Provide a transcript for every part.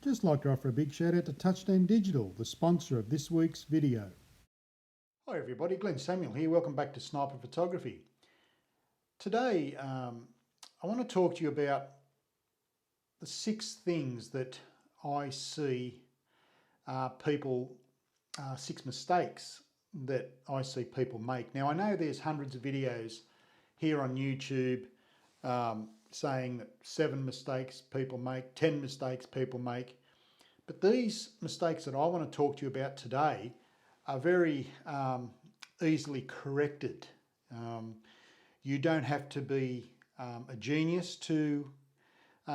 Just like to offer a big shout out to Touchstone Digital, the sponsor of this week's video. Hi everybody, Glenn Samuel here. Welcome back to Sniper Photography. Today I want to talk to you about the 6 things that I see 6 mistakes that I see people make. Now I know there's hundreds of videos here on YouTube saying that 7 mistakes people make, 10 mistakes people make. But these mistakes that I want to talk to you about today are very easily corrected. You don't have to be a genius to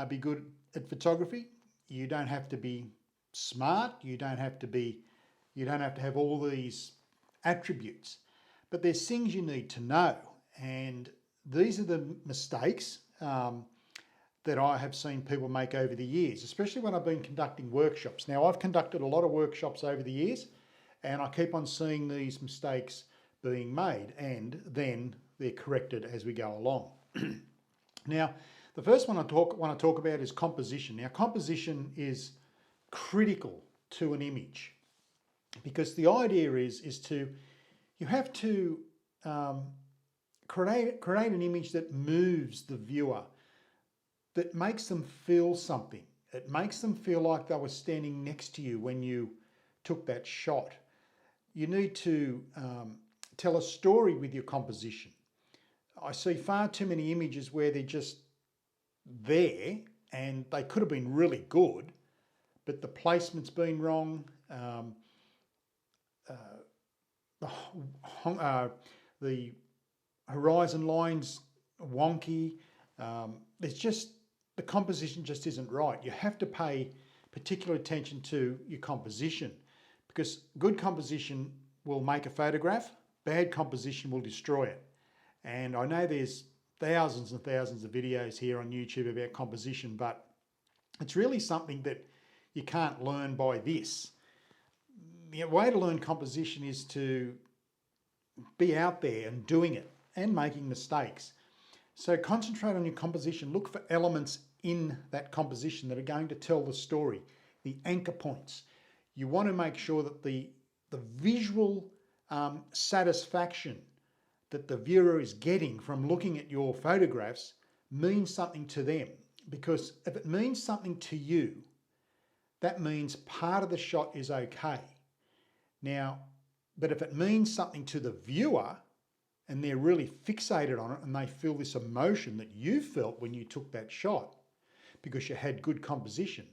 be good at photography. You don't have to be smart. You don't have to have all these attributes. But there's things you need to know, and these are the mistakes that I have seen people make over the years, especially when I've been conducting workshops. Now, I've conducted a lot of workshops over the years, and I keep on seeing these mistakes being made, and then they're corrected as we go along. Now, the first one I want to talk about is composition. Now, composition is critical to an image, because the idea is you have to create an image that moves the viewer, that makes them feel something. It makes them feel like they were standing next to you when you took that shot. You need to tell a story with your composition. I see far too many images where they're just there and they could have been really good, but the placement's been wrong. The horizon line's wonky. The composition just isn't right. You have to pay particular attention to your composition, because good composition will make a photograph, bad composition will destroy it. And I know there's thousands and thousands of videos here on YouTube about composition, but it's really something that you can't learn by this. The way to learn composition is to be out there and doing it and making mistakes. So concentrate on your composition. Look for elements in that composition that are going to tell the story, the anchor points. You want to make sure that the visual satisfaction that the viewer is getting from looking at your photographs means something to them. Because if it means something to you, that means part of the shot is okay. Now, but if it means something to the viewer and they're really fixated on it and they feel this emotion that you felt when you took that shot because you had good composition,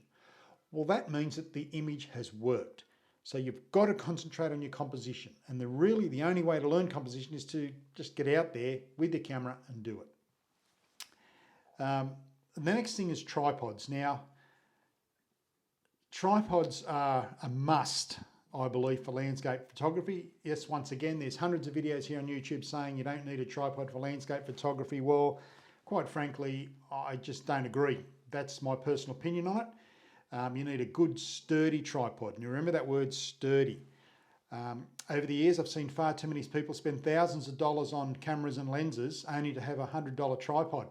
well, that means that the image has worked. So you've got to concentrate on your composition. And the only way to learn composition is to just get out there with the camera and do it. The next thing is tripods. Now, tripods are a must, I believe, for landscape photography. Yes, once again, there's hundreds of videos here on YouTube saying you don't need a tripod for landscape photography. Well, quite frankly, I just don't agree. That's my personal opinion on it. You need a good sturdy tripod. And you remember that word, sturdy. Over the years, I've seen far too many people spend thousands of dollars on cameras and lenses only to have a $100 tripod.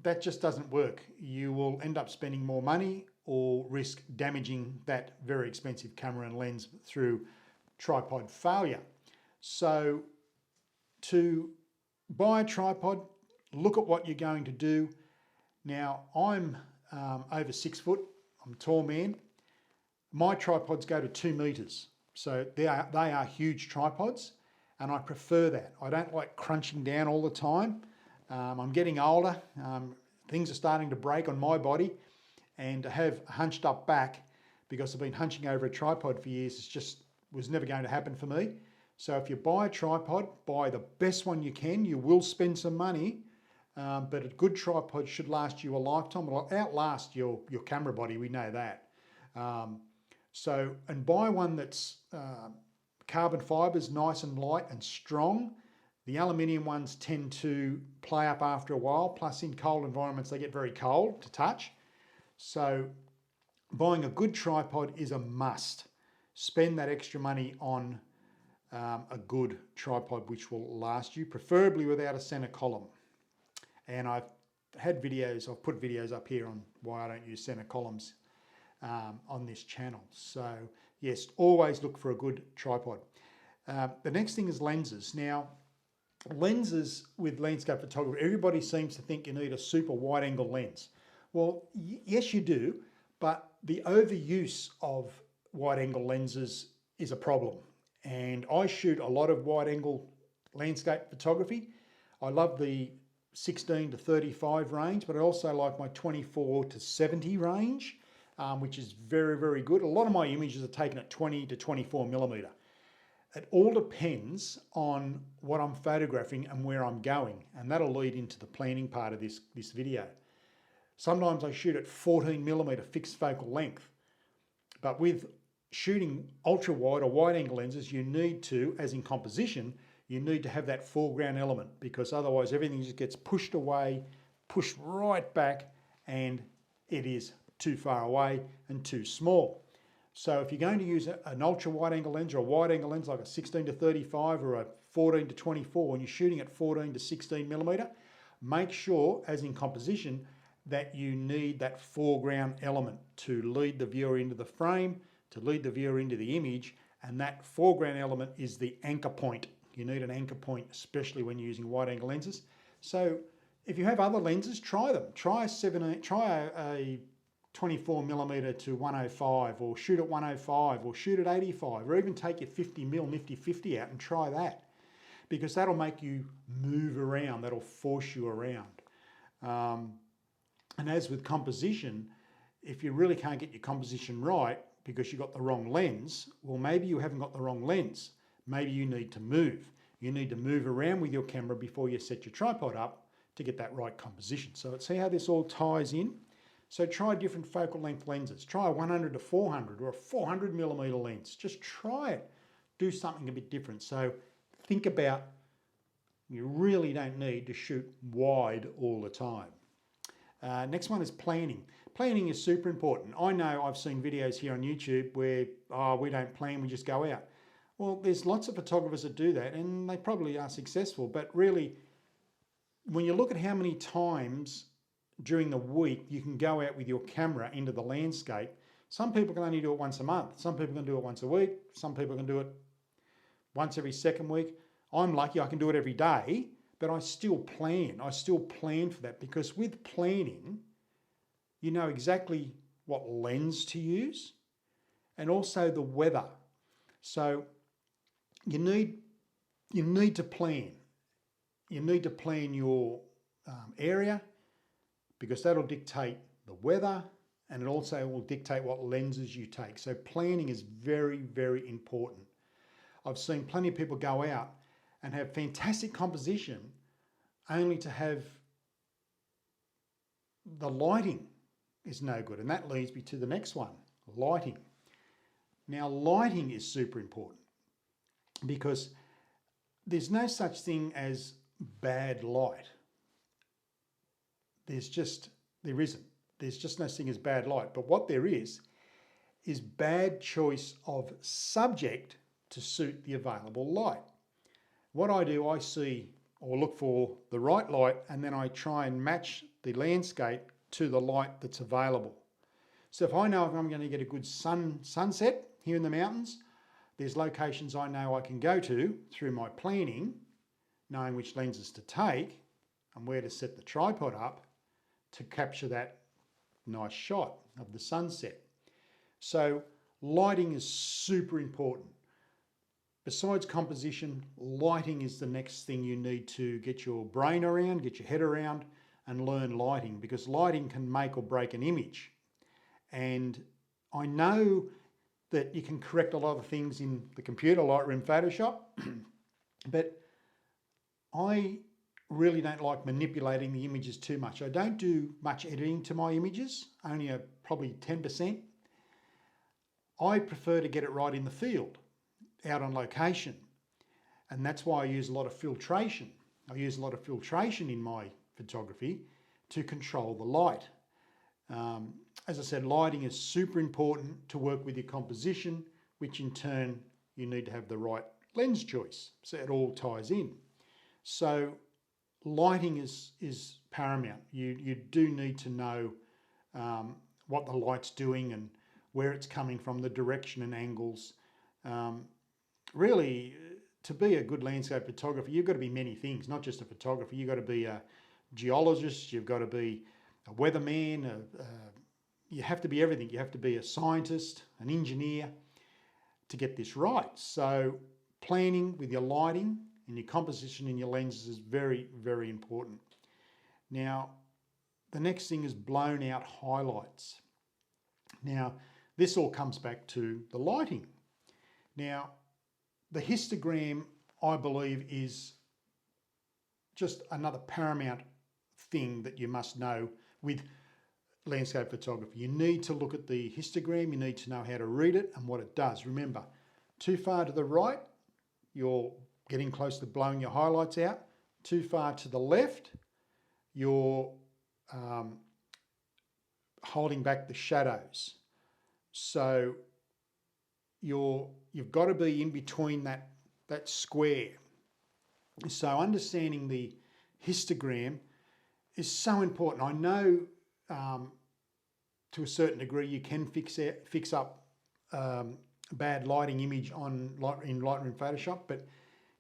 That just doesn't work. You will end up spending more money or risk damaging that very expensive camera and lens through tripod failure. So to buy a tripod, look at what you're going to do. Now, I'm over 6 foot. I'm a tall man. My tripods go to 2 meters. So they are huge tripods, and I prefer that. I don't like crunching down all the time. I'm getting older. Things are starting to break on my body, and to have a hunched up back because I've been hunching over a tripod for years was never going to happen for me. So if you buy a tripod, buy the best one you can. You will spend some money, but a good tripod should last you a lifetime. It'll outlast your camera body, we know that. And buy one that's carbon fibers, nice and light and strong. The aluminium ones tend to play up after a while, plus in cold environments they get very cold to touch. So buying a good tripod is a must. Spend that extra money on a good tripod which will last you, preferably without a center column. And I've put videos up here on why I don't use center columns. on this channel. So yes, always look for a good tripod. The next thing is lenses. Now, lenses with landscape photography, everybody seems to think you need a super wide angle lens. Well, yes you do, but the overuse of wide angle lenses is a problem. And I shoot a lot of wide angle landscape photography. I love the 16 to 35 range, but I also like my 24 to 70 range, which is very, very good. A lot of my images are taken at 20 to 24 millimeter. It all depends on what I'm photographing and where I'm going, and that'll lead into the planning part of this video. Sometimes I shoot at 14 millimeter fixed focal length, but with shooting ultra wide or wide angle lenses, you need to, as in composition, you need to have that foreground element, because otherwise everything just gets pushed away, pushed right back, and it is too far away and too small. So if you're going to use an ultra wide angle lens or a wide angle lens like a 16 to 35 or a 14 to 24, and you're shooting at 14 to 16 millimeter, make sure, as in composition, that you need that foreground element to lead the viewer into the frame, to lead the viewer into the image, and that foreground element is the anchor point. You need an anchor point, especially when you're using wide angle lenses. So if you have other lenses, try them. Try a 24 millimeter to 105, or shoot at 105, or shoot at 85, or even take your 50 mil nifty 50 out and try that, because that'll make you move around. That'll force you around. And as with composition, if you really can't get your composition right because you've got the wrong lens, well, maybe you haven't got the wrong lens. Maybe you need to move. You need to move around with your camera before you set your tripod up to get that right composition. So let's see how this all ties in. So try different focal length lenses. Try a 100 to 400 or a 400 millimeter lens. Just try it. Do something a bit different. So think about, you really don't need to shoot wide all the time. Next one is planning. Planning is super important. I know I've seen videos here on YouTube where we don't plan, we just go out. Well, there's lots of photographers that do that, and they probably are successful. But really, when you look at how many times during the week you can go out with your camera into the landscape, some people can only do it once a month. Some people can do it once a week. Some people can do it once every second week. I'm lucky I can do it every day, but I still plan. I still plan for that, because with planning, you know exactly what lens to use and also the weather. So you need to plan. You need to plan your area, because that'll dictate the weather, and it also will dictate what lenses you take. So planning is very, very important. I've seen plenty of people go out and have fantastic composition only to have the lighting is no good. And that leads me to the next one, lighting. Now, lighting is super important, because there's no such thing as bad light. There isn't. There's just no such thing as bad light. But what there is bad choice of subject to suit the available light. What I do, I see or look for the right light, and then I try and match the landscape to the light that's available. So if I know if I'm going to get a good sunset here in the mountains, there's locations I know I can go to through my planning, knowing which lenses to take and where to set the tripod up to capture that nice shot of the sunset. So lighting is super important. Besides composition, lighting is the next thing you need to get your brain around, get your head around, and learn lighting, because lighting can make or break an image. And I know that you can correct a lot of things in the computer, Lightroom, Photoshop, but I really don't like manipulating the images too much. I don't do much editing to my images, only probably 10%. I prefer to get it right in the field, out on location. And that's why I use a lot of filtration. I use a lot of filtration in my photography to control the light. As I said, lighting is super important to work with your composition, which in turn you need to have the right lens choice. So it all ties in. So lighting is paramount. You do need to know what the light's doing and where it's coming from, the direction and angles. Really, to be a good landscape photographer, you've got to be many things, not just a photographer. You've got to be a geologist, you've got to be a weatherman, you have to be everything. You have to be a scientist, an engineer to get this right. So planning with your lighting and your composition in your lenses is very, very important. Now, the next thing is blown out highlights. Now, this all comes back to the lighting. Now, the histogram, I believe, is just another paramount thing that you must know with landscape photography. You need to look at the histogram, you need to know how to read it and what it does. Remember, too far to the right, you're getting close to blowing your highlights out. Too far to the left, you're holding back the shadows. So you've got to be in between that square. So understanding the histogram is so important. I know to a certain degree you can fix up a bad lighting image in Lightroom Photoshop, but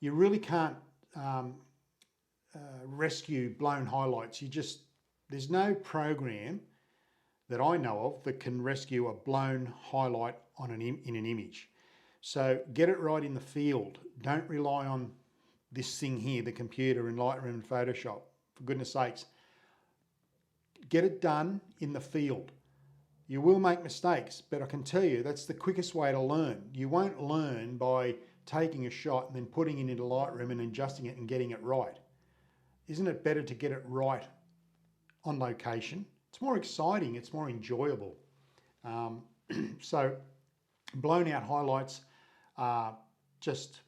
you really can't rescue blown highlights. There's no program that I know of that can rescue a blown highlight in an image. So get it right in the field. Don't rely on this thing here, the computer in Lightroom and Photoshop. For goodness sakes, get it done in the field. You will make mistakes, but I can tell you that's the quickest way to learn. You won't learn by taking a shot and then putting it into Lightroom and adjusting it and getting it right. Isn't it better to get it right on location? It's more exciting, it's more enjoyable. So blown out highlights are just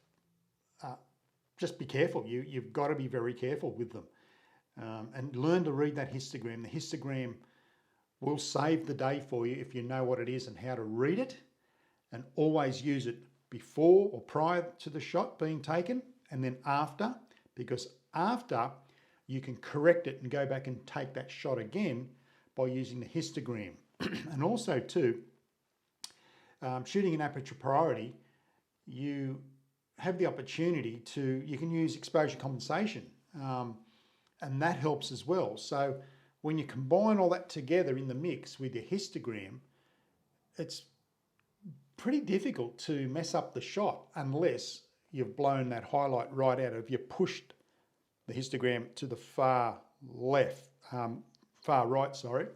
be careful. You've got to be very careful with them. And learn to read that histogram. The histogram will save the day for you if you know what it is and how to read it, and always use it before or prior to the shot being taken and then after, because after you can correct it and go back and take that shot again by using the histogram. And also too, shooting in aperture priority, you have the opportunity you can use exposure compensation. And that helps as well. So when you combine all that together in the mix with your histogram, it's pretty difficult to mess up the shot unless you've blown that highlight right out. If you pushed the histogram to the far right, sorry.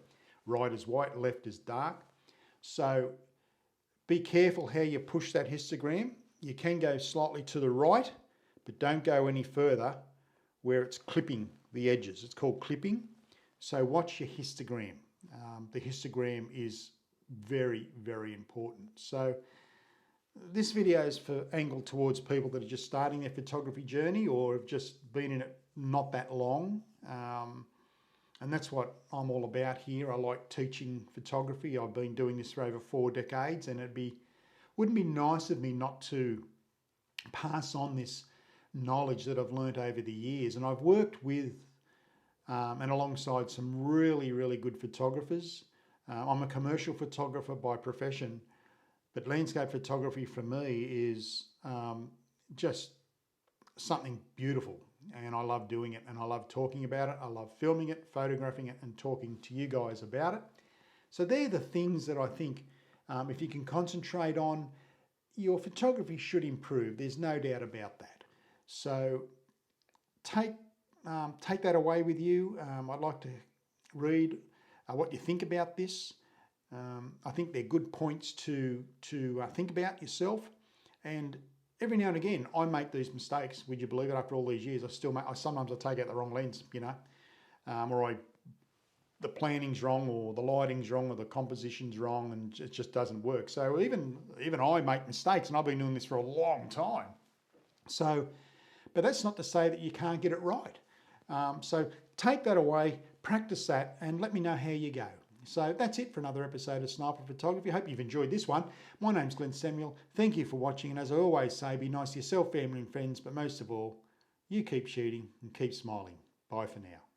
Right is white, left is dark. So be careful how you push that histogram. You can go slightly to the right, but don't go any further where it's clipping the edges. It's called clipping. So watch your histogram. The histogram is very, very important. So this video is angled towards people that are just starting their photography journey or have just been in it not that long. And that's what I'm all about here. I like teaching photography. I've been doing this for over 4 decades, and wouldn't be nice of me not to pass on this knowledge that I've learnt over the years. And I've worked with and alongside some really, really good photographers. I'm a commercial photographer by profession, but landscape photography for me is just something beautiful, and I love doing it, and I love talking about it. I love filming it, photographing it, and talking to you guys about it. So they're the things that I think if you can concentrate on, your photography should improve. There's no doubt about that. So take that away with you. I'd like to read what you think about this. I think they're good points to think about yourself. And every now and again, I make these mistakes. Would you believe it? After all these years, sometimes I take out the wrong lens, or the planning's wrong, or the lighting's wrong, or the composition's wrong, and it just doesn't work. So even I make mistakes, and I've been doing this for a long time. So, but that's not to say that you can't get it right. So take that away, practice that, and let me know how you go. So that's it for another episode of Sniper Photography. I hope you've enjoyed this one. My name's Glenn Samuel. Thank you for watching, and as I always say, be nice to yourself, family and friends, but most of all, you keep shooting and keep smiling. Bye for now.